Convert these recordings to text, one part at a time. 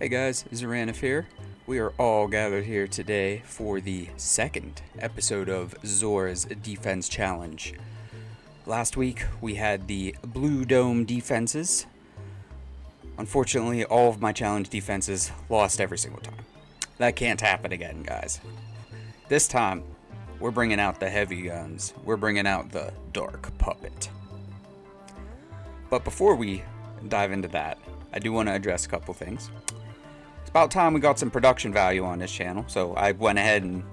Hey guys, Xoranath here. We are all gathered here today for the second episode of Xora's Defense Challenge. Last week we had the Blue Dome defenses. Unfortunately, all of my challenge defenses lost every single time. That can't happen again, guys. This time, we're bringing out the heavy guns. We're bringing out the Dark Puppet. But before we dive into that, I do want to address a couple things. It's about time we got some production value on this channel, so I went ahead and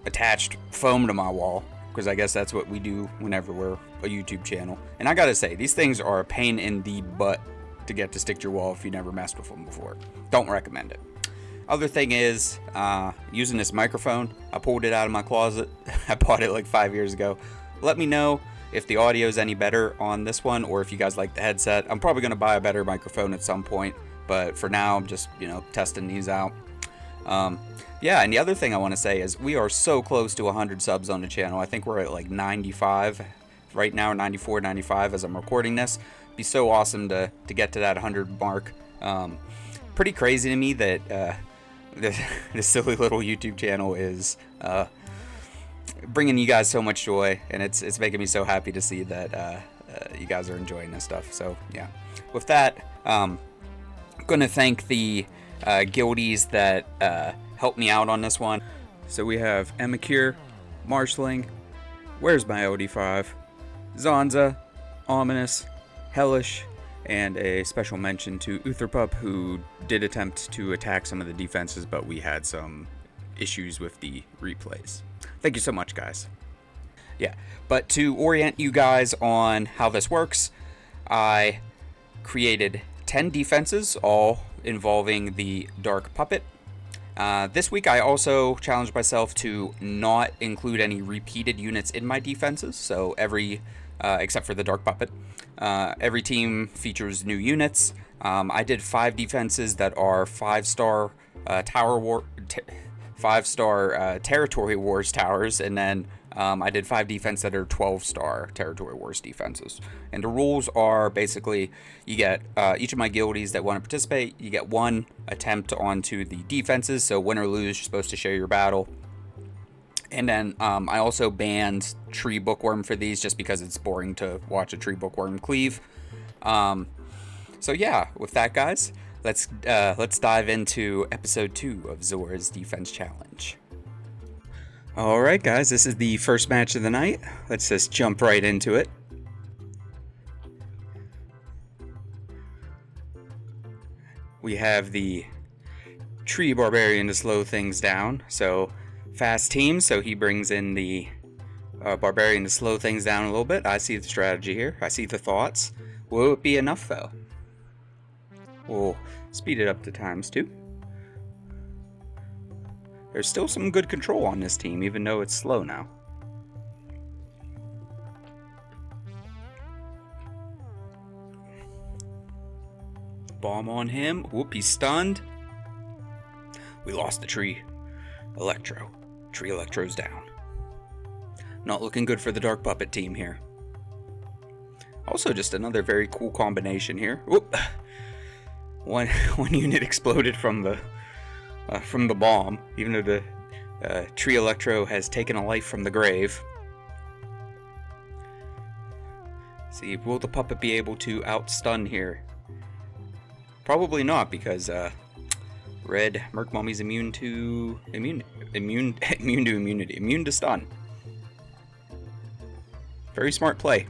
attached foam to my wall, because I guess that's what we do whenever we're a YouTube channel. And I gotta say, these things are a pain in the butt to get to stick to your wall if you never messed with them before. Don't recommend it. Other thing is, using this microphone, I pulled it out of my closet. I bought it like 5 years ago. Let me know if the audio is any better on this one, or if you guys like the headset. I'm probably gonna buy a better microphone at some point, but for now, I'm just, testing these out. Yeah, and the other thing I want to say is we are so close to 100 subs on the channel. I think we're at like 95 right now, 94, 95 as I'm recording this. It'd be so awesome to get to that 100 mark. Pretty crazy to me that this silly little YouTube channel is bringing you guys so much joy, and it's making me so happy to see that you guys are enjoying this stuff. So yeah, with that, I'm gonna thank the guildees that helped me out on this one. So we have Emacure, Marshling, Where's My OD5, Zanza, Ominous, Hellish, and a special mention to Utherpup, who did attempt to attack some of the defenses, but we had some issues with the replays. Thank you so much, guys. Yeah, but to orient you guys on how this works, I created 10 defenses, all involving the Dark Puppet. This week I also challenged myself to not include any repeated units in my defenses, so every, except for the Dark Puppet, every team features new units. I did 5 defenses that are 5-star Territory Wars towers, and then I did 5 defense that are 12-star Territory Wars defenses. And the rules are basically you get each of my guildees that want to participate, you get 1 attempt onto the defenses, so win or lose, you're supposed to share your battle. And then I also banned Tree Bookworm for these just because it's boring to watch a Tree Bookworm cleave. So yeah, with that, guys, let's dive into episode 2 of Xora's Defense Challenge. Alright guys, this is the first match of the night. Let's just jump right into it. We have the Tree Barbarian to slow things down. So, fast team, so he brings in the Barbarian to slow things down a little bit. I see the strategy here. I see the thoughts. Will it be enough though? We'll speed it up to ×2. There's still some good control on this team, even though it's slow now. Bomb on him. Whoop, he's stunned. We lost the tree. Electro. Tree Electro's down. Not looking good for the Dark Puppet team here. Also, just another very cool combination here. Whoop. One unit exploded from the bomb, even though the Tree Electro has taken a life from the grave. See, will the puppet be able to outstun here? Probably not, because Red Merc Mummy's immune to stun. Very smart play.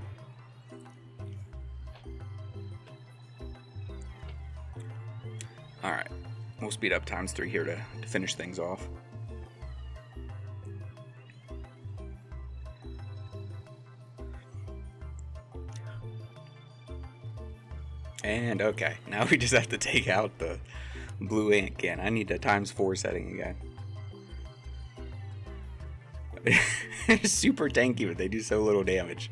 Alright, we'll speed up ×3 here to finish things off. And okay, now we just have to take out the blue ink again. I need a ×4 setting again. They're super tanky, but they do so little damage.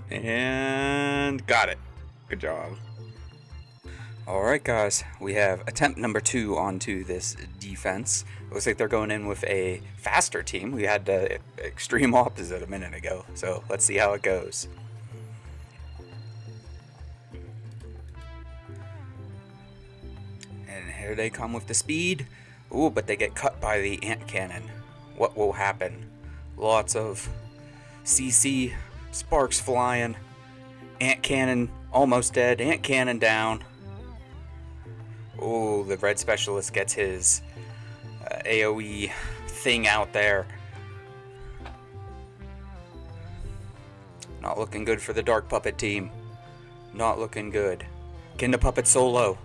And got it. Good job. Alright guys, we have attempt number 2 onto this defense. Looks like they're going in with a faster team. We had the extreme opposite a minute ago, so let's see how it goes. And here they come with the speed. Ooh, but they get cut by the ant cannon. What will happen? Lots of CC sparks flying. Ant cannon almost dead. Ant cannon down. Ooh, the red specialist gets his AoE thing out there. Not looking good for the Dark Puppet team. Not looking good. Can the puppet solo?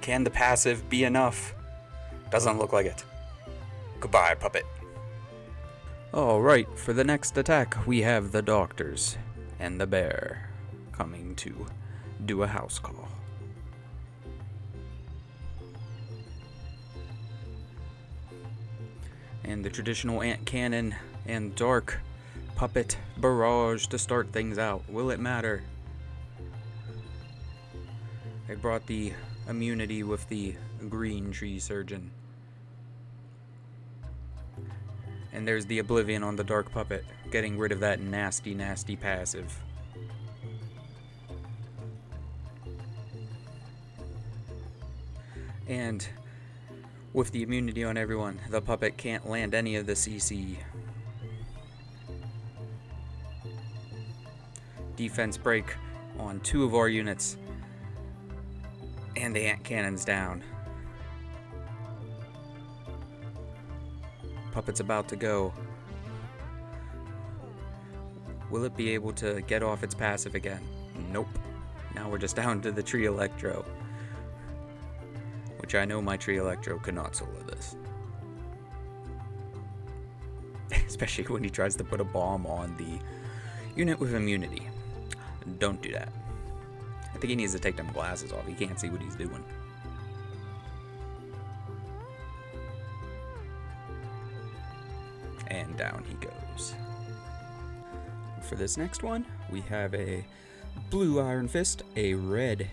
Can the passive be enough? Doesn't look like it. Goodbye, puppet. Alright, for the next attack, we have the doctors and the bear coming to do a house call. And the traditional ant cannon and dark puppet barrage to start things out. Will it matter? I brought the immunity with the green tree surgeon. And there's the oblivion on the dark puppet, getting rid of that nasty, nasty passive. And with the immunity on everyone, the puppet can't land any of the CC. Defense break on 2 of our units. And the ant cannon's down. Puppet's about to go. Will it be able to get off its passive again? Nope. Now we're just down to the tree electro. Which I know my tree electro could not solo this. Especially when he tries to put a bomb on the unit with immunity. Don't do that. I think he needs to take them glasses off. He can't see what he's doing. And down he goes. For this next one, we have a blue Iron Fist, a red.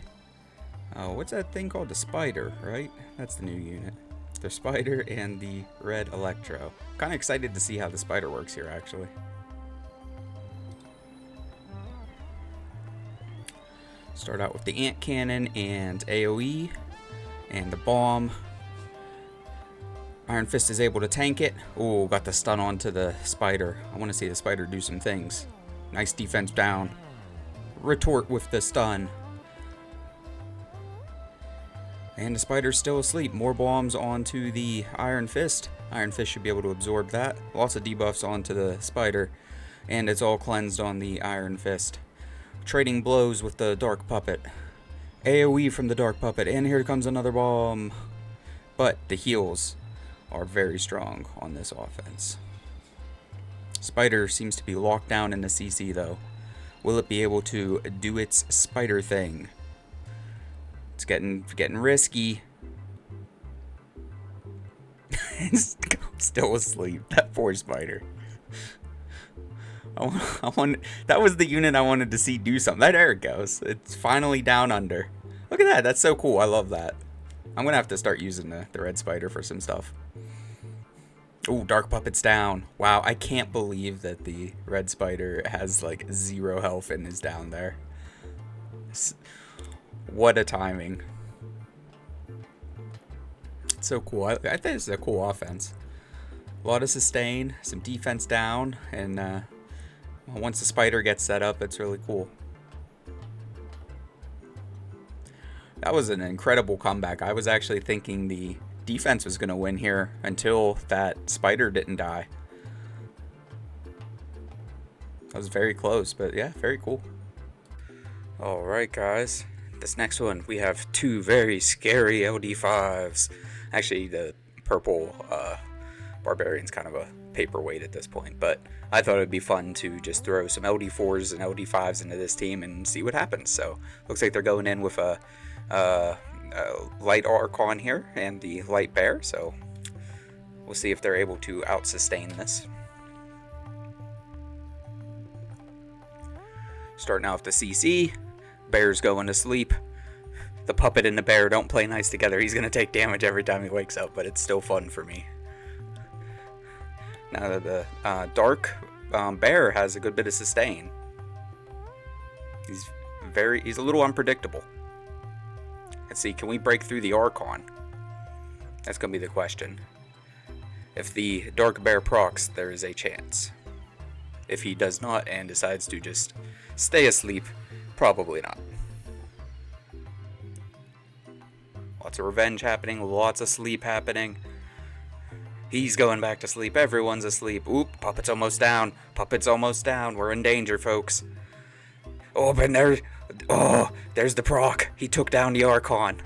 What's that thing called? The Spider, right? That's the new unit. The Spider and the red Electro. Kind of excited to see how the Spider works here, actually. Start out with the ant cannon and AoE and the bomb. Iron Fist is able to tank it. Oh, got the stun onto the Spider. I want to see the Spider do some things. Nice defense down. Retort with the stun. And the Spider's still asleep. More bombs onto the Iron Fist. Iron Fist should be able to absorb that. Lots of debuffs onto the Spider. And it's all cleansed on the Iron Fist. Trading blows with the Dark Puppet. AoE from the Dark Puppet. And here comes another bomb. But the heals are very strong on this offense. Spider seems to be locked down in the CC though. Will it be able to do its spider thing? It's getting risky. It's still asleep. That poor Spider. That was the unit I wanted to see do something. There it goes. It's finally down under. Look at that. That's so cool. I love that. I'm gonna have to start using the red Spider for some stuff. Oh, Dark Puppet's down. Wow, I can't believe that the red Spider has like 0 health and is down there. What a timing. It's so cool. I think this is a cool offense. A lot of sustain, some defense down, and once the Spider gets set up, it's really cool. That was an incredible comeback. I was actually thinking the defense was going to win here until that Spider didn't die. That was very close, but yeah, very cool. Alright guys, this next one we have 2 very scary LD5s. Actually, the purple Barbarian's kind of a paperweight at this point, but I thought it'd be fun to just throw some LD4s and LD5s into this team and see what happens. So looks like they're going in with a light Archon here and the light bear, so we'll see if they're able to out-sustain this. Starting out with the CC, bear's going to sleep. The puppet and the bear don't play nice together. He's going to take damage every time he wakes up, but it's still fun for me. Now the dark bear has a good bit of sustain. He's a little unpredictable. Let's see, can we break through the Archon? That's going to be the question. If the Dark Bear procs, there is a chance. If he does not and decides to just stay asleep, probably not. Lots of revenge happening, lots of sleep happening. He's going back to sleep, everyone's asleep. Oop, Puppet's almost down. Puppet's almost down. We're in danger, folks. Oh, but there's the proc. He took down the Archon.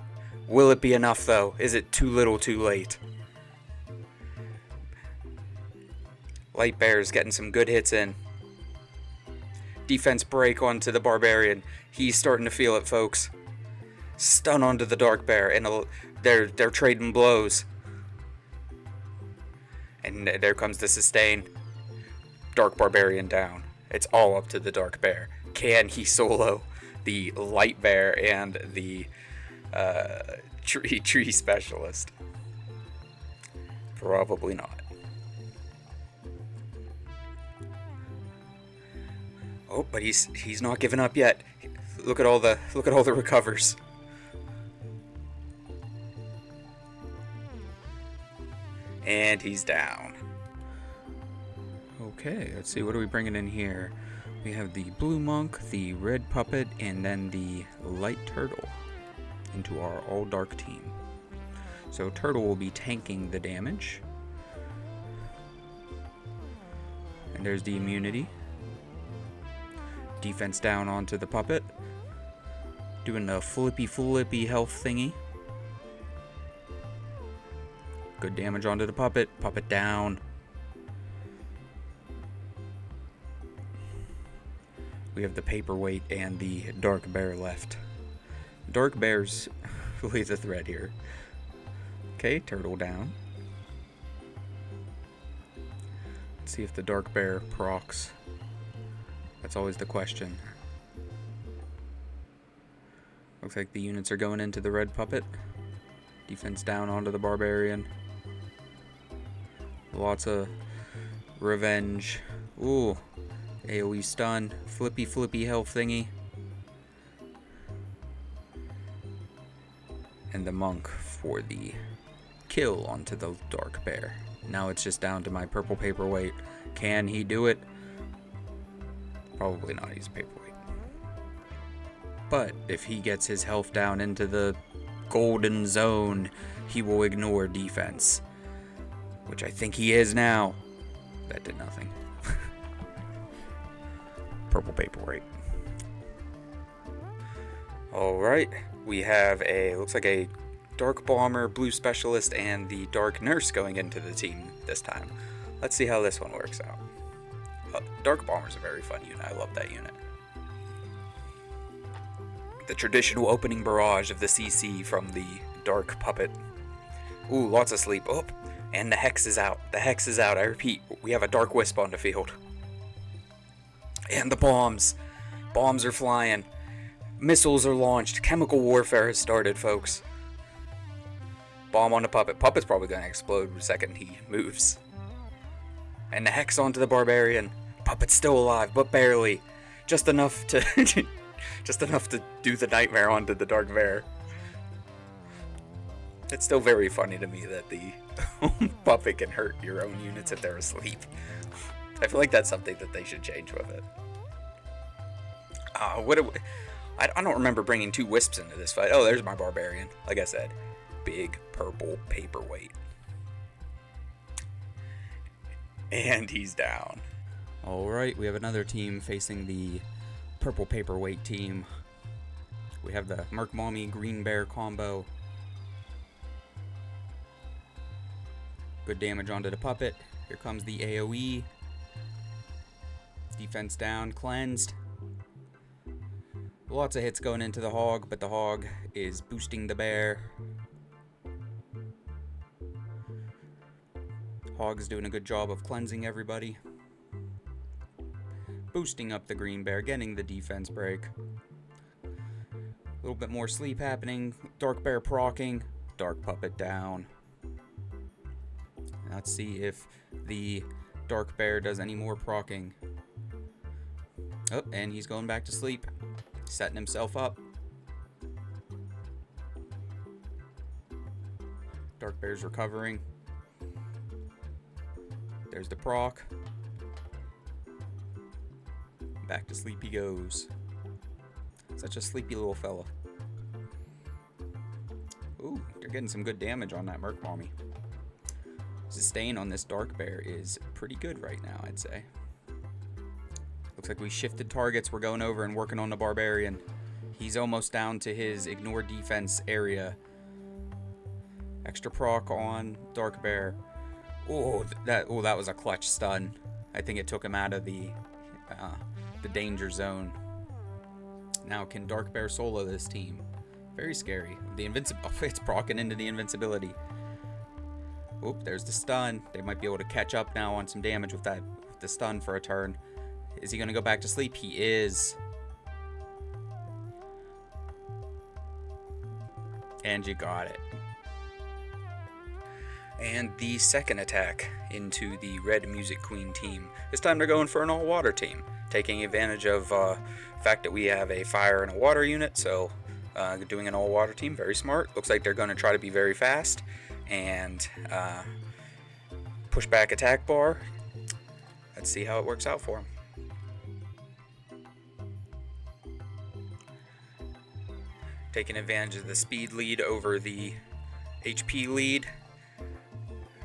Will it be enough, though? Is it too little too late? Light Bear's getting some good hits in. Defense break onto the Barbarian. He's starting to feel it, folks. Stun onto the Dark Bear, and they're trading blows. And there comes the sustain. Dark Barbarian down. It's all up to the Dark Bear. Can he solo the Light Bear and the tree specialist? Probably not. Oh, but he's not giving up yet. Look at all the recovers. And he's down. Okay, let's see, what are we bringing in here? We have the blue monk, the red puppet, and then the light turtle into our all dark team. So turtle will be tanking the damage. And there's the immunity. Defense down onto the puppet. Doing the flippy health thingy. Good damage onto the puppet. Puppet down. We have the paperweight and the Dark Bear left. Dark Bear's really the threat here. Okay, turtle down. Let's see if the Dark Bear procs. That's always the question. Looks like the units are going into the red puppet. Defense down onto the Barbarian. Lots of revenge. Ooh. AoE stun. Flippy health thingy. And the monk for the kill onto the Dark Bear. Now it's just down to my purple paperweight. Can he do it? Probably not. He's a paperweight. But if he gets his health down into the golden zone, he will ignore defense. Which I think he is now. That did nothing. Purple paperweight. Alright, we have looks like a Dark Bomber, Blue Specialist, and the Dark Nurse going into the team this time. Let's see how this one works out. Dark Bomber's a very fun unit. I love that unit. The traditional opening barrage of the CC from the Dark Puppet. Ooh, lots of sleep. Oh, and the Hex is out. The Hex is out. I repeat, we have a Dark Wisp on the field. And the bombs. Bombs are flying. Missiles are launched. Chemical warfare has started, folks. Bomb on the Puppet. Puppet's probably going to explode the second he moves. And the Hex onto the Barbarian. Puppet's still alive, but barely. Just enough to just enough to do the nightmare onto the Dark Bear. It's still very funny to me that the Puppet can hurt your own units if they're asleep. I feel like that's something that they should change with it. I don't remember bringing two Wisps into this fight. Oh, there's my Barbarian. Like I said, big purple paperweight. And he's down. Alright, we have another team facing the purple paperweight team. We have the Merc Mommy Green Bear combo. Good damage onto the Puppet. Here comes the AoE. Defense down, cleansed. Lots of hits going into the Hog, but the Hog is boosting the Bear. Hog's doing a good job of cleansing everybody. Boosting up the Green Bear, getting the defense break. A little bit more sleep happening. Dark Bear proccing. Dark Puppet down. Let's see if the Dark Bear does any more proccing. Oh, and he's going back to sleep. Setting himself up. Dark Bear's recovering. There's the proc. Back to sleep he goes. Such a sleepy little fella. Ooh, they're getting some good damage on that Merc Mommy. Sustain on this Dark Bear is pretty good right now, I'd say. Looks like we shifted targets. We're going over and working on the Barbarian. He's almost down to his ignore defense area. Extra proc on Dark Bear. Oh, that was a clutch stun. I think it took him out of the danger zone. Now can Dark Bear solo this team? Very scary. The it's procking into the invincibility. Oop, there's the stun. They might be able to catch up now on some damage with the stun for a turn. Is he going to go back to sleep? He is. And you got it. And the second attack into the Red Music Queen team. This time they're going for an all-water team, taking advantage of the fact that we have a fire and a water unit, so doing an all-water team, very smart. Looks like they're going to try to be very fast and push back attack bar. Let's see how it works out for them. Taking advantage of the speed lead over the HP lead.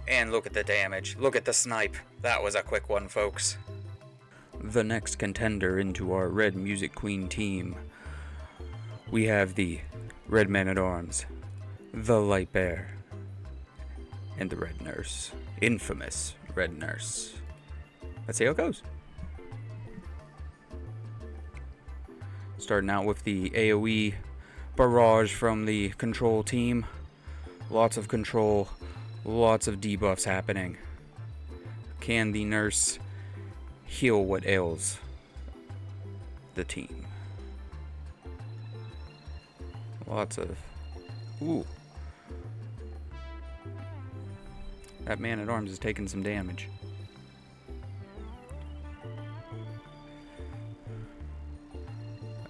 And look at the damage. Look at the snipe. That was a quick one, folks. The next contender into our Red Music Queen team. We have the Red Man-at-Arms, the Light Bear, and the Red Nurse. Infamous Red Nurse. Let's see how it goes. Starting out with the AoE barrage from the control team. Lots of control, lots of debuffs happening. Can the nurse heal what ails the team? Lots of... Ooh. That Man-at-Arms is taking some damage.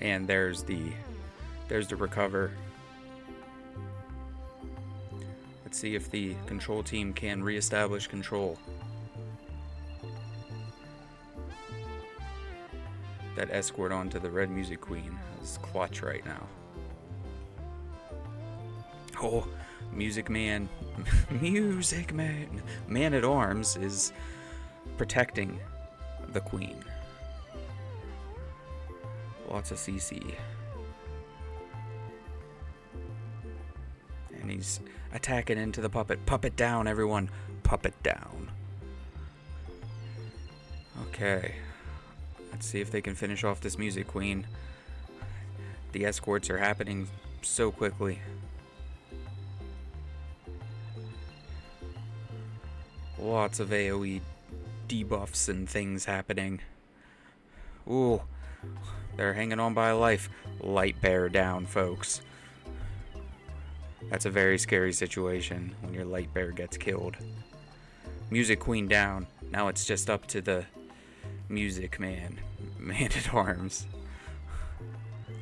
And there's the recover. Let's see if the control team can reestablish control. That escort onto the Red Music Queen is clutch right now. Oh, Music Man. Music Man. Man-at-Arms is protecting the Queen. Lots of CC. And he's attacking into the puppet. Puppet down, everyone. Puppet down. Okay. Let's see if they can finish off this Music Queen. The escorts are happening so quickly. Lots of AoE debuffs and things happening. Ooh. They're hanging on by a life. Light Bear down, folks. That's a very scary situation when your Light Bear gets killed. Music Queen down. Now it's just up to the Music Man. Man-at-Arms.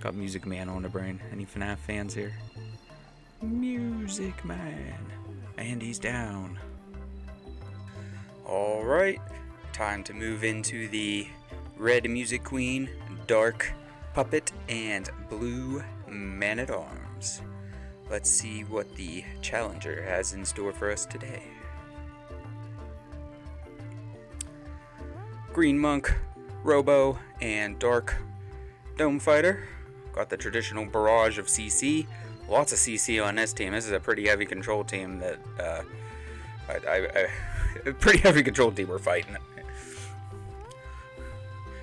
Got Music Man on the brain. Any FNAF fans here? Music Man. And he's down. Alright. Time to move into the Red Music Queen, Dark Puppet, and Blue Man-at-Arms. Let's see what the challenger has in store for us today. Green Monk, Robo, and Dark Dome Fighter. Got the traditional barrage of CC. Lots of CC on this team. This is a pretty heavy control team that, a pretty heavy control team we're fighting.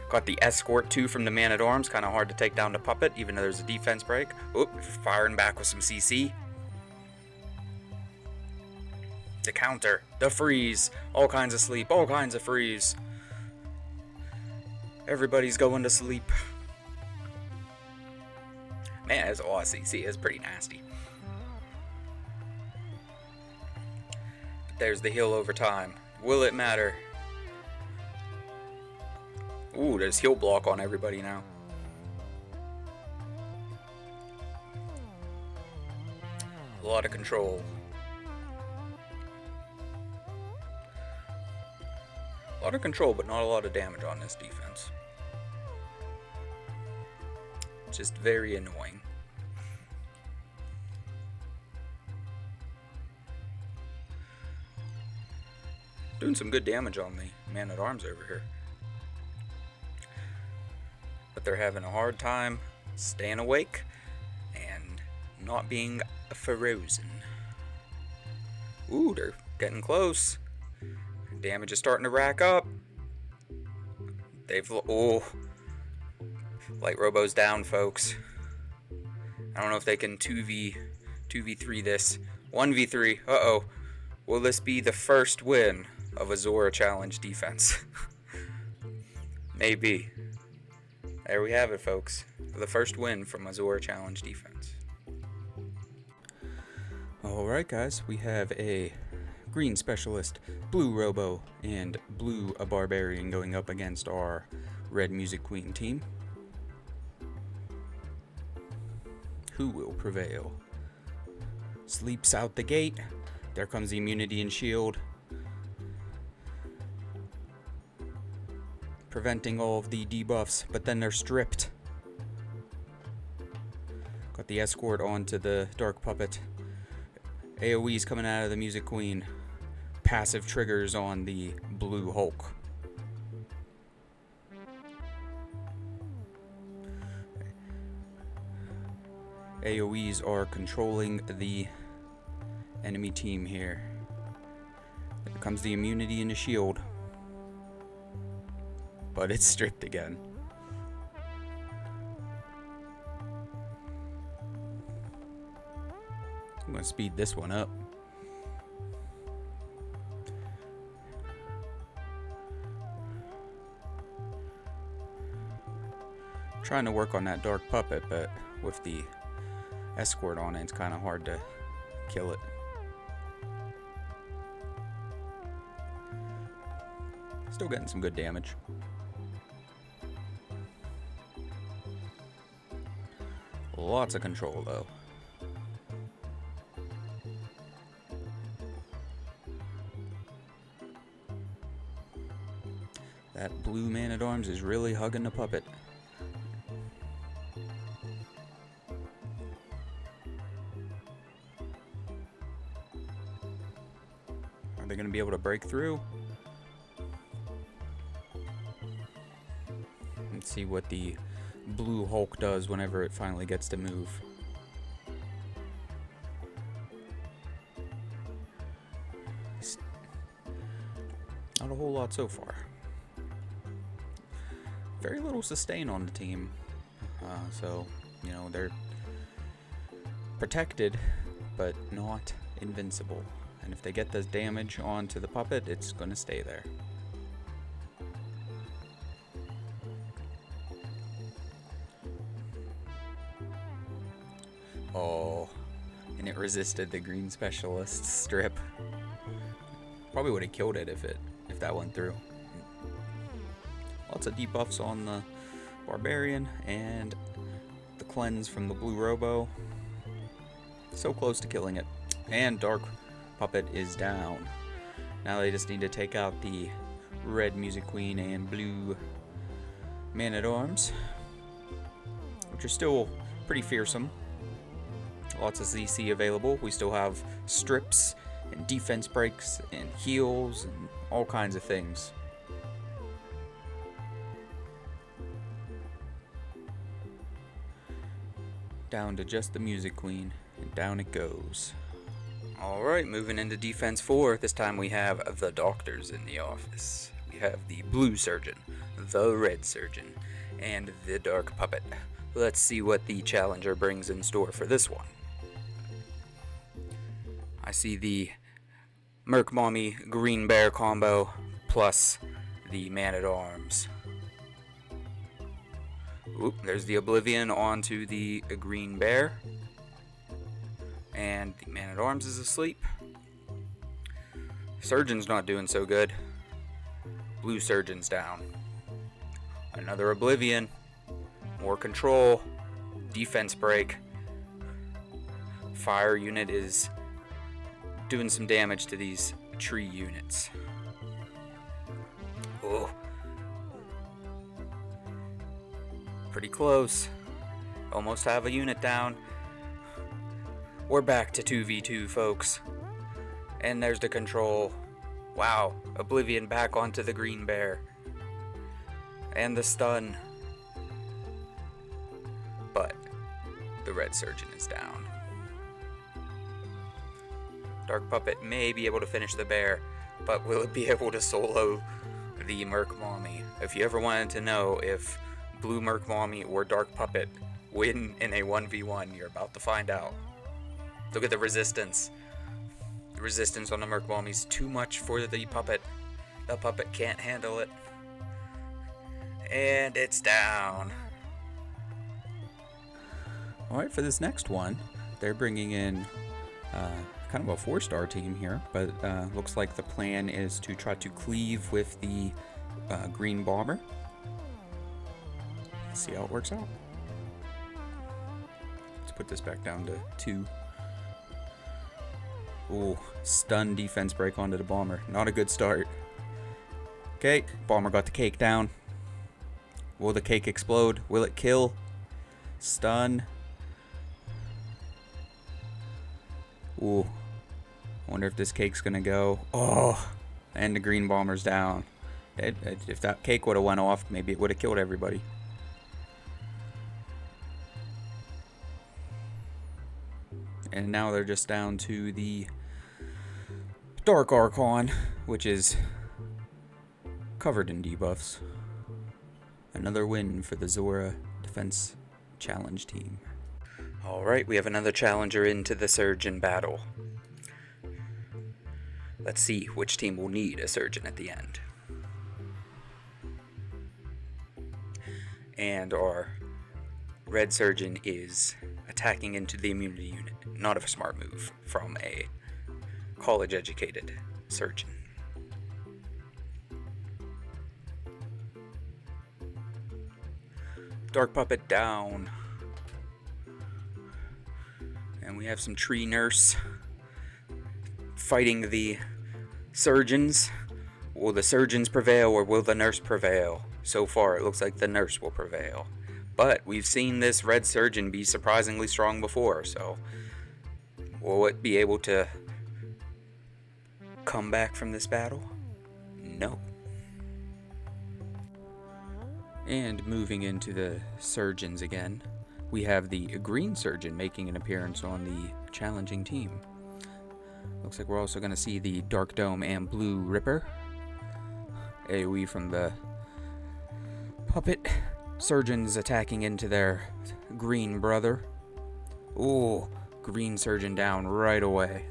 Got the escort too from the Man-at-Arms. Kind of hard to take down the puppet, even though there's a defense break. Oop, firing back with some CC. The counter, the freeze, all kinds of sleep, all kinds of freeze. Everybody's going to sleep. Man, that's a lot of CC. It's pretty nasty. But there's the heal over time. Will it matter? Ooh, there's heal block on everybody now. A lot of control. lot of control, but not a lot of damage on this defense. Just very annoying. Doing some good damage on the man-at-arms over here. But they're having a hard time staying awake and not being frozen. Ooh, they're getting close. Damage is starting to rack up. Oh, Light Robo's down, folks. I don't know if they can 2v3 this. 1v3. Uh-oh. Will this be the first win of a Xora challenge defense? Maybe. There we have it, folks. The first win from a Xora challenge defense. Alright, guys. We have a green specialist, blue Robo, and blue a barbarian going up against our red music queen team. Who will prevail? Sleeps out the gate. There comes the immunity and shield, preventing all of the debuffs, but then they're stripped. Got the escort onto the dark puppet. AoE's coming out of the music queen. Passive triggers on the blue Hulk. AoEs are controlling the enemy team here. There comes the immunity and the shield. But it's stripped again. I'm gonna speed this one up. Trying to work on that dark puppet, but with the escort on it, it's kind of hard to kill it. Still getting some good damage. Lots of control, though. That blue man-at-arms is really hugging the puppet. Are they going to be able to break through? Let's see what the blue Hulk does whenever it finally gets to move. Not a whole lot so far. Very little sustain on the team. So, you know, they're protected, but not invincible. And if they get this damage onto the puppet, it's going to stay there. Oh, and it resisted the green specialist strip. Probably would have killed it if that went through. Lots of debuffs on the barbarian and the cleanse from the blue Robo. So close to killing it. And dark puppet is down. Now they just need to take out the red music queen and blue man-at-arms, which are still pretty fearsome. Lots of ZC available. We still have strips and defense breaks and heals and all kinds of things. Down to just the music queen, and down it goes. Alright, moving into defense 4. This time we have the doctors in the office. We have the blue surgeon, the red surgeon, and the dark puppet. Let's see what the challenger brings in store for this one. I see the Merc Mommy Green Bear combo plus the Man-at-Arms. Oop, there's the Oblivion onto the Green Bear. And the Man-at-Arms is asleep. Surgeon's not doing so good. Blue Surgeon's down. Another Oblivion. More control. Defense break. Fire unit is doing some damage to these tree units. Pretty close. Almost have a unit down. We're back to 2v2, folks. And there's the control. Wow, Oblivion back onto the green bear. And the stun. But the red surgeon is down. Dark Puppet may be able to finish the bear, but will it be able to solo the Merc Mommy? If you ever wanted to know if Blue Merc Mommy or Dark Puppet win in a 1v1, you're about to find out. Look at the resistance. The resistance on the Merc Mommy is too much for the Puppet. The Puppet can't handle it. And it's down. Alright, for this next one, they're bringing in kind of a 4-star team here, but looks like the plan is to try to cleave with the green bomber. See how it works out. Let's put this back down to 2. Ooh, stun defense break onto the bomber. Not a good start. Okay, bomber got the cake down. Will the cake explode? Will it kill? Stun. Ooh. Wonder if this cake's gonna go. Oh, and the green bomber's down. If that cake would have went off, maybe it would have killed everybody. And now they're just down to the Dark Archon, which is covered in debuffs. Another win for the Xora Defense Challenge team. Alright, we have another challenger into the Surgeon battle. Let's see which team will need a Surgeon at the end. And our Red Surgeon is attacking into the immunity unit. Not a smart move from a college-educated surgeon. Dark Puppet down. And we have some tree nurse fighting the surgeons. Will the surgeons prevail or will the nurse prevail? So far, it looks like the nurse will prevail. But we've seen this red surgeon be surprisingly strong before, so will it be able to come back from this battle? No. And moving into the surgeons again, we have the green surgeon making an appearance on the challenging team. Looks like we're also going to see the Dark Dome and Blue Ripper. AoE from the puppet. Surgeons attacking into their green brother. Ooh, green surgeon down right away.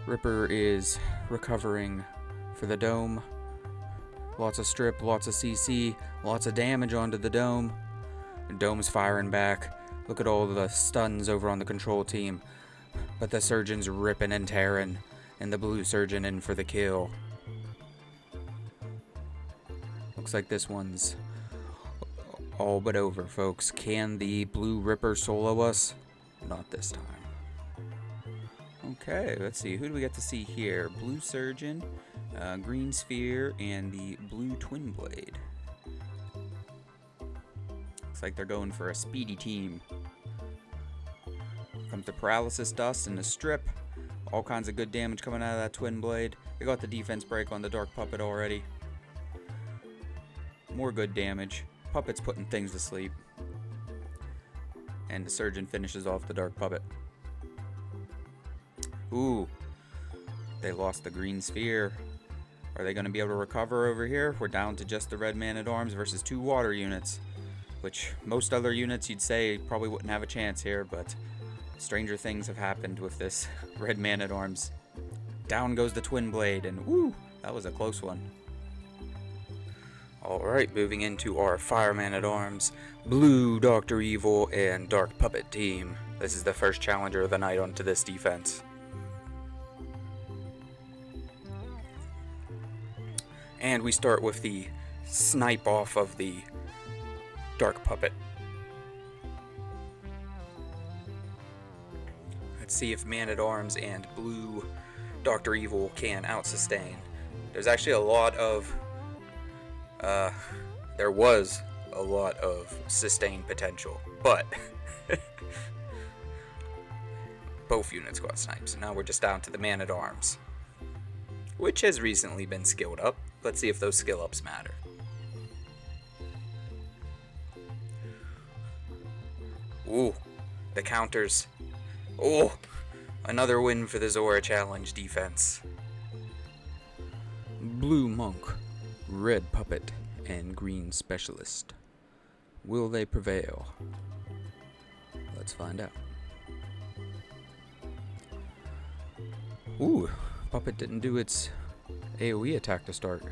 Ripper is recovering for the dome. Lots of strip, lots of CC, lots of damage onto the dome. The dome's firing back. Look at all the stuns over on the control team. But the surgeon's ripping and tearing, and the blue surgeon in for the kill. Looks like this one's all but over, folks. Can the Blue Ripper solo us? Not this time. Okay, let's see. Who do we get to see here? Blue Surgeon, Green Sphere, and the Blue Twin Blade. Looks like they're going for a speedy team. Comes the Paralysis Dust and the Strip. All kinds of good damage coming out of that Twin Blade. They got the defense break on the Dark Puppet already. More good damage. Puppet's putting things to sleep. And the Surgeon finishes off the Dark Puppet. Ooh. They lost the Green Sphere. Are they going to be able to recover over here? We're down to just the Red Man-at-Arms versus 2 water units. Which most other units you'd say probably wouldn't have a chance here, but stranger things have happened with this Red Man-at-Arms. Down goes the Twin Blade, and woo, that was a close one. Alright, moving into our Fireman-at-Arms, Blue Dr. Evil, and Dark Puppet team. This is the first challenger of the night onto this defense. And we start with the snipe off of the Dark Puppet. Let's see if Man-at-Arms and Blue Dr. Evil can out-sustain. There's actually a lot of There was a lot of sustained potential, but both units got sniped, so now we're just down to the man-at-arms, which has recently been skilled up. Let's see if those skill ups matter. Ooh, the counters. Oh, another win for the Xora Challenge defense. Blue Monk, Red Puppet, and Green Specialist. Will they prevail? Let's find out. Ooh, Puppet didn't do its AoE attack to start.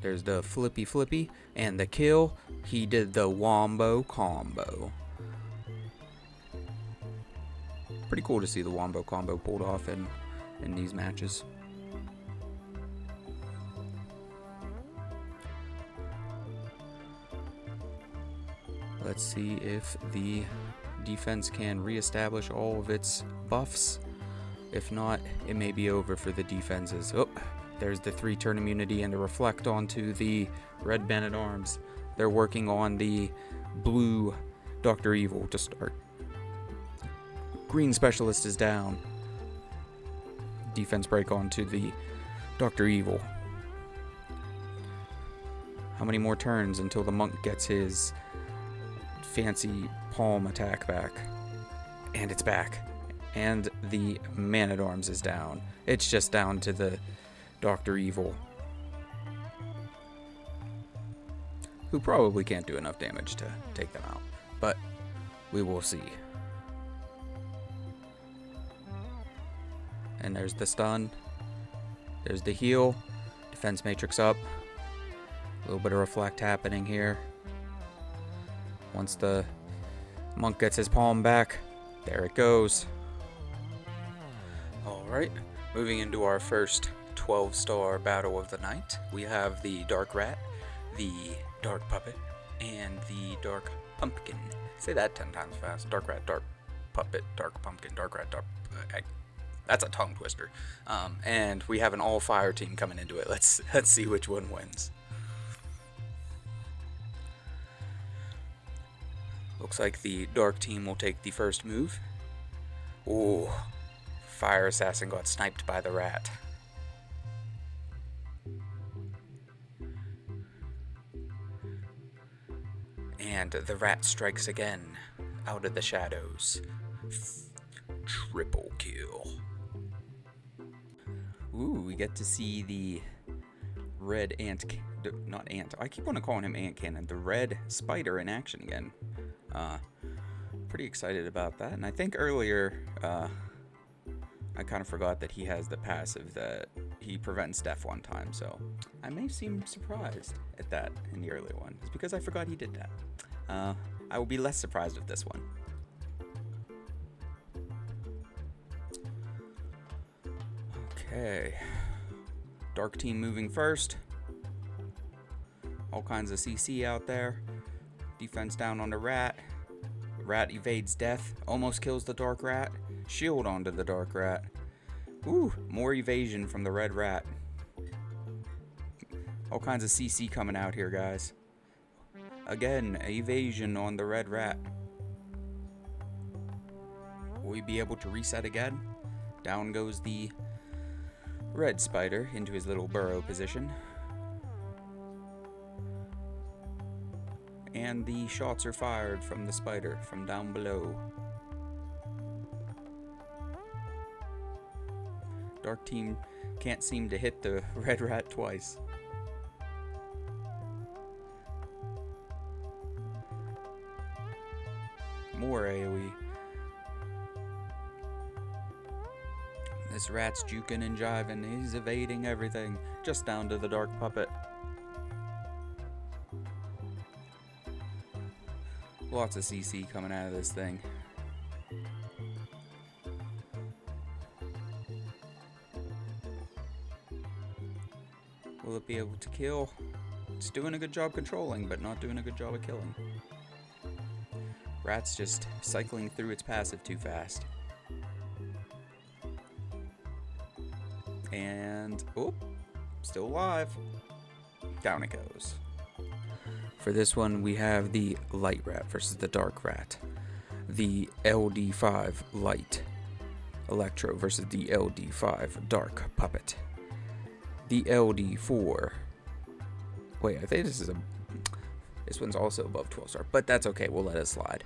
There's the flippy and the kill. He did the wombo combo. Pretty cool to see the wombo combo pulled off in these matches. Let's see if the defense can reestablish all of its buffs. If not, it may be over for the defenses. Oh, there's the 3-turn immunity and the reflect onto the red man-at-arms. They're working on the blue Dr. Evil to start. Green Specialist is down. Defense break onto the Dr. Evil. How many more turns until the monk gets his fancy palm attack back? And it's back. And the man-at-arms is down. It's just down to the Dr. Evil, who probably can't do enough damage to take them out, but we will see. And there's the stun. There's the heal. Defense matrix up. A little bit of reflect happening here. Once the monk gets his palm back, there it goes. Alright, moving into our first 12-star battle of the night. We have the Dark Rat, the Dark Puppet, and the Dark Pumpkin. Say that 10 times fast. Dark Rat, Dark Puppet, Dark Pumpkin, Dark Rat, Dark... that's a tongue twister. And we have an all-fire team coming into it. Let's see which one wins. Looks like the Dark team will take the first move. Ooh, Fire Assassin got sniped by the Rat. And the Rat strikes again out of the shadows. Triple kill. Ooh, we get to see the red not ant. I keep on calling him Ant Cannon. The red spider in action again. Pretty excited about that. And I think earlier, I kind of forgot that he has the passive that he prevents death one time. So I may seem surprised at that in the earlier one. It's because I forgot he did that. I will be less surprised with this one. Okay. Dark team moving first. All kinds of CC out there. Defense down on the Rat. Rat evades death. Almost kills the Dark Rat. Shield onto the Dark Rat. Ooh, more evasion from the Red Rat. All kinds of CC coming out here, guys. Again, evasion on the Red Rat. Will we be able to reset again? Down goes the Red Spider into his little burrow position. And the shots are fired from the spider from down below. Dark team can't seem to hit the Red Rat twice. More AoE. This Rat's juking and jiving. He's evading everything. Just down to the Dark Puppet. Lots of CC coming out of this thing. Will it be able to kill? It's doing a good job controlling, but not doing a good job of killing. Rat's just cycling through its passive too fast. And, oh, still alive. Down it goes. For this one, we have the light rat versus the dark rat. The LD5 light electro versus the LD5 dark puppet. The LD4. Wait, I think this one's also above 12 star, but that's okay. We'll let it slide.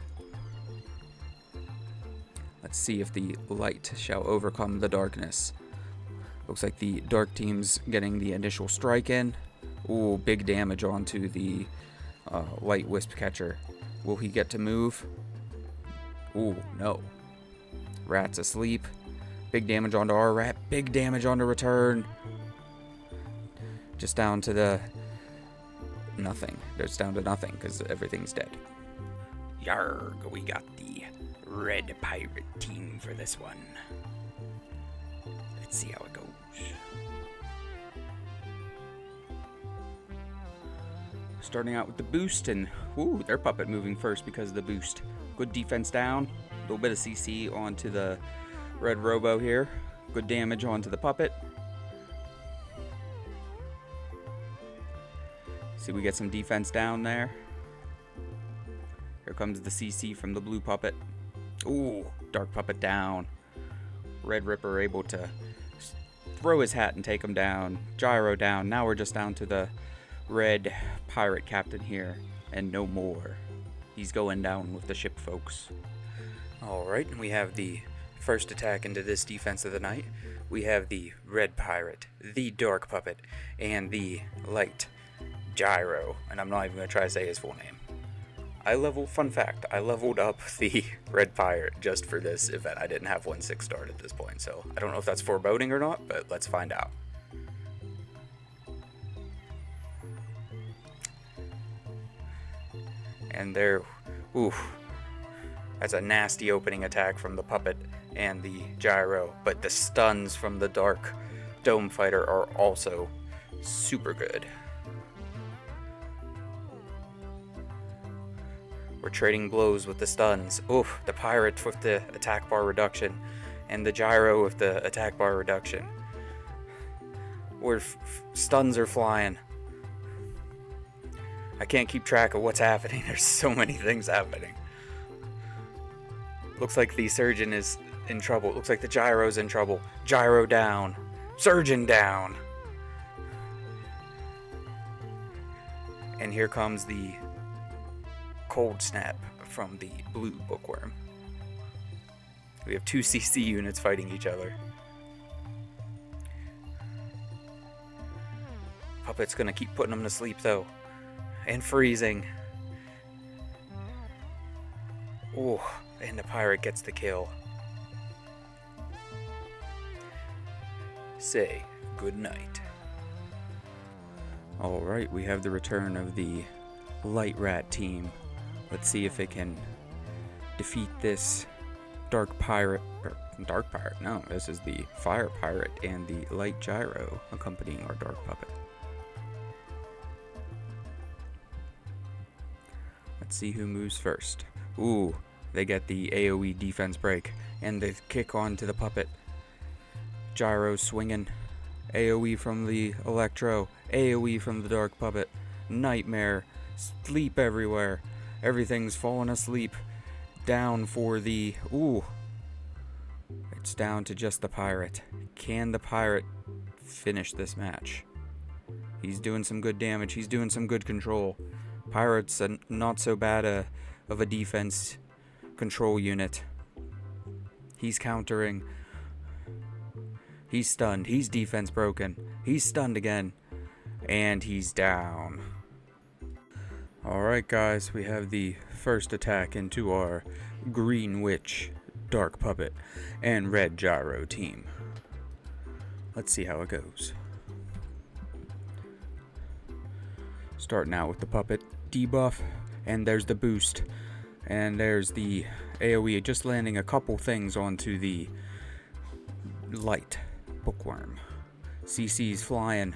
Let's see if the light shall overcome the darkness. Looks like the dark team's getting the initial strike in. Ooh, big damage onto the light wisp catcher. Will he get to move? Ooh, no. Rat's asleep. Big damage onto our rat. Big damage onto return. Just down to the nothing. It's down to nothing because everything's dead. Yarg, we got the red pirate team for this one. Let's see how it goes. Starting out with the boost, and ooh, their puppet moving first because of the boost. Good defense down. A little bit of CC onto the red robo here. Good damage onto the puppet. See, we get some defense down there. Here comes the CC from the blue puppet. Ooh, dark puppet down. Red Ripper able to throw his hat and take him down. Gyro down. Now we're just down to the red pirate captain here, and no more. He's going down with the ship, folks. Alright, we have the first attack into this defense of the night. We have the red pirate, the dark puppet, and the light Gyro. And I'm not even going to try to say his full name. Fun fact, I leveled up the red pirate just for this event. I didn't have one 6-star at this point, so I don't know if that's foreboding or not, but let's find out. And there, oof, that's a nasty opening attack from the puppet and the gyro, but the stuns from the dark dome fighter are also super good. We're trading blows with the stuns. Oof, the pirate with the attack bar reduction, and the gyro with the attack bar reduction. Where stuns are flying. I can't keep track of what's happening. There's so many things happening. Looks like the surgeon is in trouble. Looks like the gyro's in trouble. Gyro down. Surgeon down. And here comes the cold snap from the blue bookworm. We have 2 CC units fighting each other. Puppet's gonna keep putting them to sleep though. And freezing. Ooh, and the pirate gets the kill. Say good night. Alright, we have the return of the light rat team. Let's see if it can defeat this dark pirate. No, this is the fire pirate and the light gyro accompanying our dark puppet. Let's see who moves first. Ooh, they get the AoE defense break and the kick onto the puppet. Gyro swinging. AoE from the electro. AoE from the dark puppet. Nightmare. Sleep everywhere. Everything's falling asleep. Down for the... Ooh. It's down to just the pirate. Can the pirate finish this match? He's doing some good damage. He's doing some good control. Pirate's not so bad of a defense control unit. He's countering. He's stunned. He's defense broken. He's stunned again. And he's down. Alright guys, we have the first attack into our Green Witch, Dark Puppet, and Red Gyro team. Let's see how it goes. Starting out with the puppet debuff, and there's the boost, and there's the AoE, just landing a couple things onto the light bookworm. CC's flying.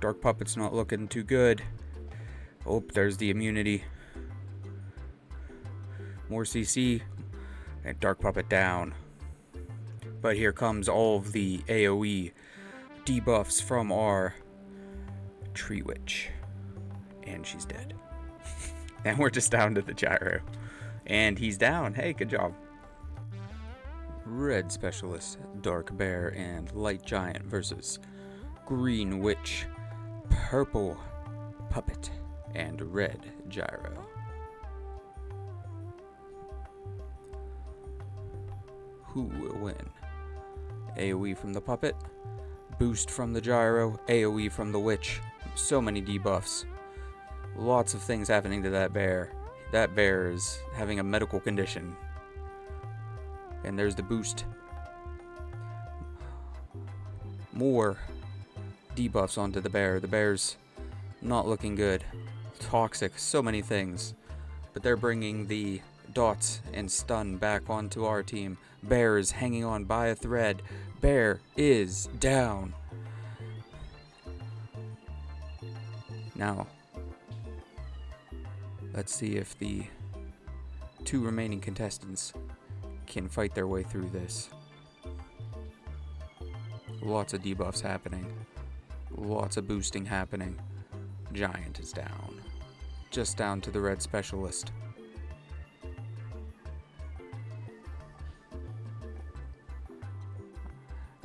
Dark Puppet's not looking too good. Oh, there's the immunity. More CC, and Dark Puppet down. But here comes all of the AoE debuffs from our tree witch. And she's dead. And we're just down to the gyro. And he's down. Hey, good job. Red specialist, dark bear, and light giant versus green witch, purple puppet, and red gyro. Who will win? AoE from the puppet, boost from the gyro, AoE from the witch. So many debuffs. Lots of things happening to that bear. That bear is having a medical condition. And there's the boost. More debuffs onto the bear. The bear's not looking good. Toxic, so many things. But they're bringing the dots and stun back onto our team. Bear is hanging on by a thread. Bear is down. Now, let's see if the two remaining contestants can fight their way through this. Lots of debuffs happening. Lots of boosting happening. Giant is down. Just down to the red specialist.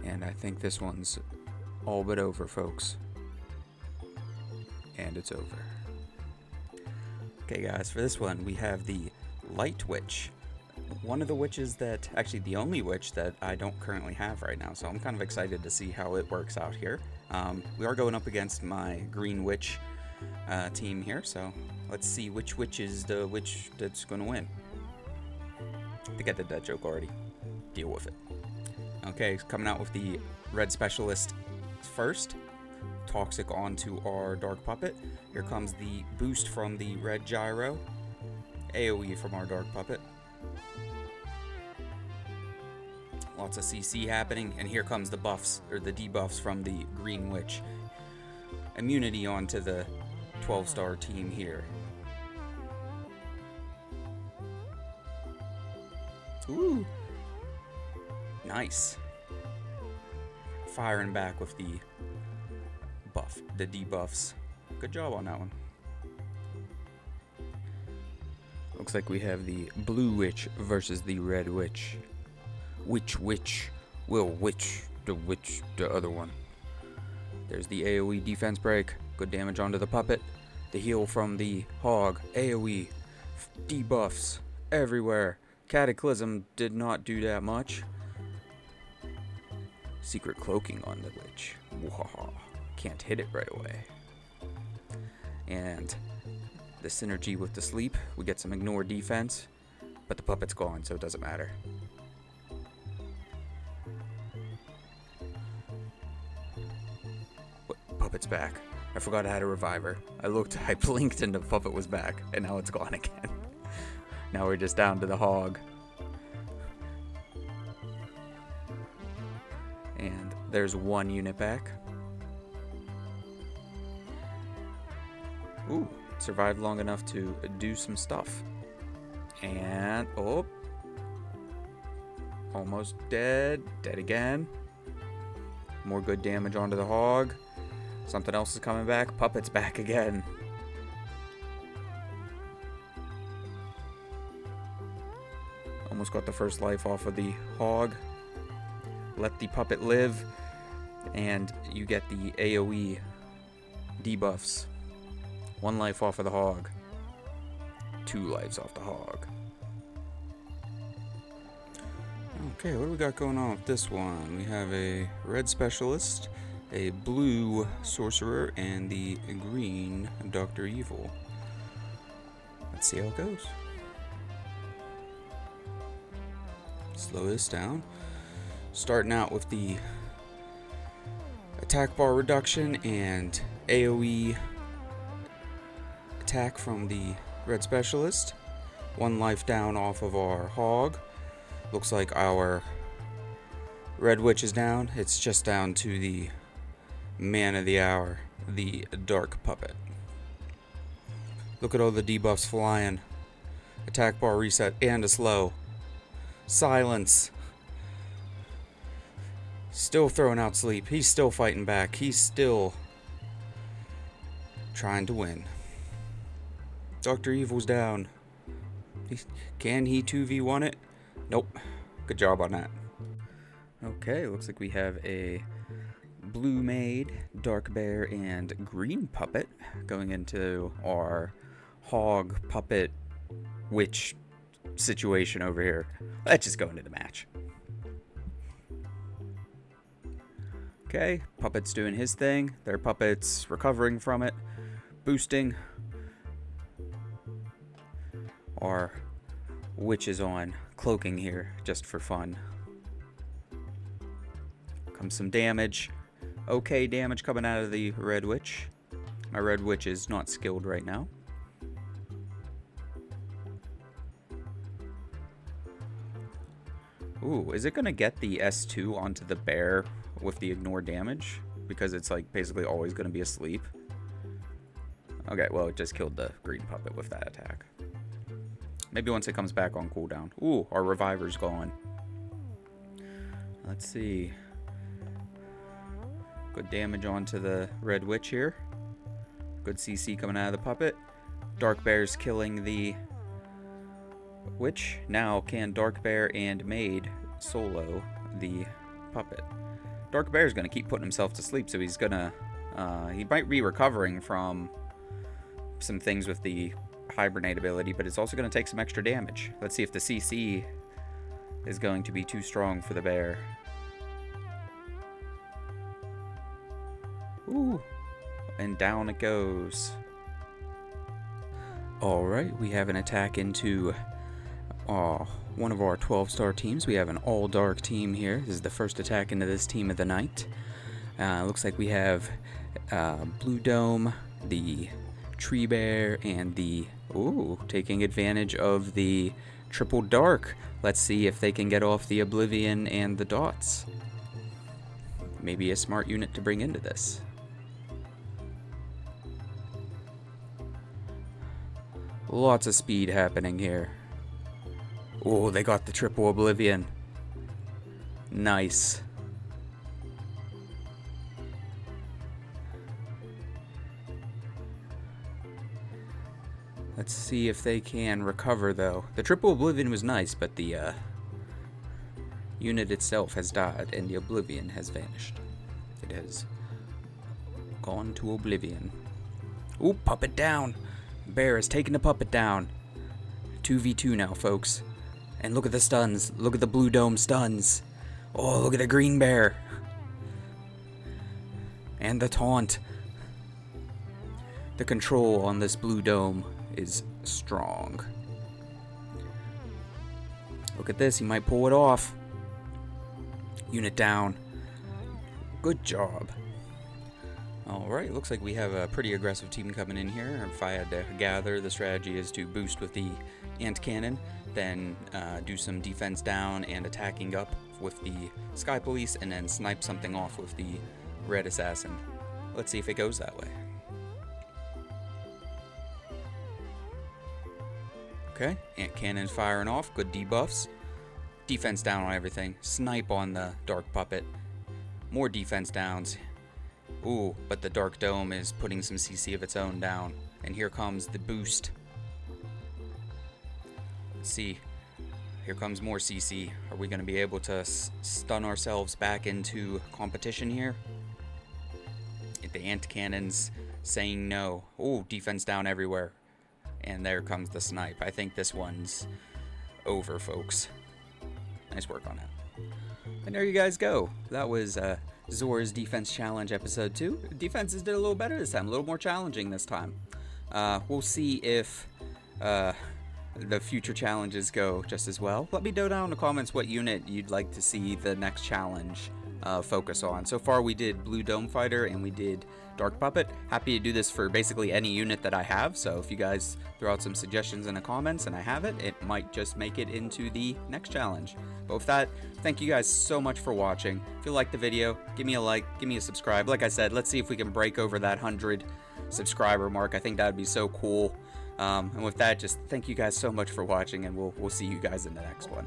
And I think this one's all but over, folks. And it's over. Okay, guys, for this one, we have the Light Witch. One of the witches that, actually the only witch that I don't currently have right now, so I'm kind of excited to see how it works out here. We are going up against my Green Witch team here, so let's see which witch is the witch that's going to win. I think I did that joke already. Deal with it. Okay, coming out with the red specialist first. Toxic onto our dark puppet. Here comes the boost from the red gyro. AoE from our dark puppet. Lots of CC happening, and here comes the buffs, or the debuffs from the green witch. Immunity onto the 12-star team here. Ooh! Nice. Firing back with the debuffs. Good job on that one. Looks like we have the blue witch versus the red witch. Which witch will witch the other one? There's the AoE defense break. Good damage onto the puppet. The heal from the hog. AoE. Debuffs everywhere. Cataclysm did not do that much. Secret cloaking on the witch. Wahaha. Can't hit it right away. And the synergy with the sleep. We get some ignore defense. But the puppet's gone, so it doesn't matter. Puppet's back. I forgot I had a reviver. I blinked and the puppet was back, and now it's gone again. Now we're just down to the hog. And there's one unit back. Ooh, survived long enough to do some stuff. And, oh. Almost dead. Dead again. More good damage onto the hog. Something else is coming back. Puppet's back again. Almost got the first life off of the hog. Let the puppet live. And you get the AoE debuffs. 1 life off of the hog. 2 lives off the hog. Okay, what do we got going on with this one? We have a red specialist, a blue sorcerer, and the green Dr. Evil. Let's see how it goes. Slow this down. Starting out with the attack bar reduction and AoE attack from the red specialist. 1 life down off of our hog. Looks like our red witch is down. It's just down to the man of the hour, the dark puppet. Look at all the debuffs flying. Attack bar reset and a slow. Silence. Still throwing out sleep. He's still fighting back. He's still trying to win. Dr. Evil's down. Can he 2v1 it? Nope. Good job on that. Okay, looks like we have a blue maid, dark bear, and green puppet going into our hog puppet witch situation over here. Let's just go into the match. Okay, puppet's doing his thing. Their puppet's recovering from it, boosting. Our witch is on cloaking here just for fun. Comes some damage. Okay, damage coming out of the red witch. My red witch is not skilled right now. Ooh, is it gonna get the S2 onto the bear with the ignore damage? Because it's like basically always gonna be asleep. Okay, well it just killed the green puppet with that attack. Maybe once it comes back on cooldown. Ooh, our reviver's gone. Let's see. Good damage onto the red witch here. Good CC coming out of the puppet. Dark bear's killing the witch. Now can dark bear and maid solo the puppet. Dark bear's gonna keep putting himself to sleep, so he's gonna he might be recovering from some things with the hibernate ability, but it's also going to take some extra damage. Let's see if the CC is going to be too strong for the bear. Ooh, and down it goes. Alright, we have an attack into one of our 12-star teams. We have an all-dark team here. This is the first attack into this team of the night. Looks like we have Blue Dome, the Tree Bear, and the taking advantage of the triple dark. Let's see if they can get off the Oblivion and the dots. Maybe a smart unit to bring into this. Lots of speed happening here. Oh, they got the triple Oblivion. Nice. Let's see if they can recover, though. The triple Oblivion was nice, but the unit itself has died, and the Oblivion has vanished. It has gone to Oblivion. Ooh, puppet down! Bear has taken the puppet down. 2v2 now, folks. And look at the stuns. Look at the Blue Dome stuns. Oh, look at the green bear. And the taunt. The control on this Blue Dome is strong. Look at this, he might pull it off. Unit down. Good job. Alright, looks like we have a pretty aggressive team coming in here. If I had to gather, the strategy is to boost with the ant cannon, then do some defense down and attacking up with the sky police, and then snipe something off with the red assassin. Let's see if it goes that way. Okay, ant cannon firing off, good debuffs. Defense down on everything. Snipe on the dark puppet. More defense downs. Ooh, but the dark dome is putting some CC of its own down. And here comes the boost. Let's see. Here comes more CC. Are we going to be able to stun ourselves back into competition here? The ant cannon's saying no. Ooh, defense down everywhere. And there comes the snipe. I think this one's over, folks. Nice work on that. And there you guys go. That was Xora's Defense Challenge Episode 2. Defenses did a little better this time. A little more challenging this time. We'll see if the future challenges go just as well. Let me know down in the comments what unit you'd like to see the next challenge focus on. So far we did Blue Dome Fighter and we did Dark Puppet. Happy to do this for basically any unit that I have, so if you guys throw out some suggestions in the comments and I have it, it might just make it into the next challenge. But with that, thank you guys so much for watching. If you liked the video, give me a like, give me a subscribe. Like I said, let's see if we can break over that 100 subscriber mark. I think that would be so cool. And with that, just thank you guys so much for watching, and we'll see you guys in the next one.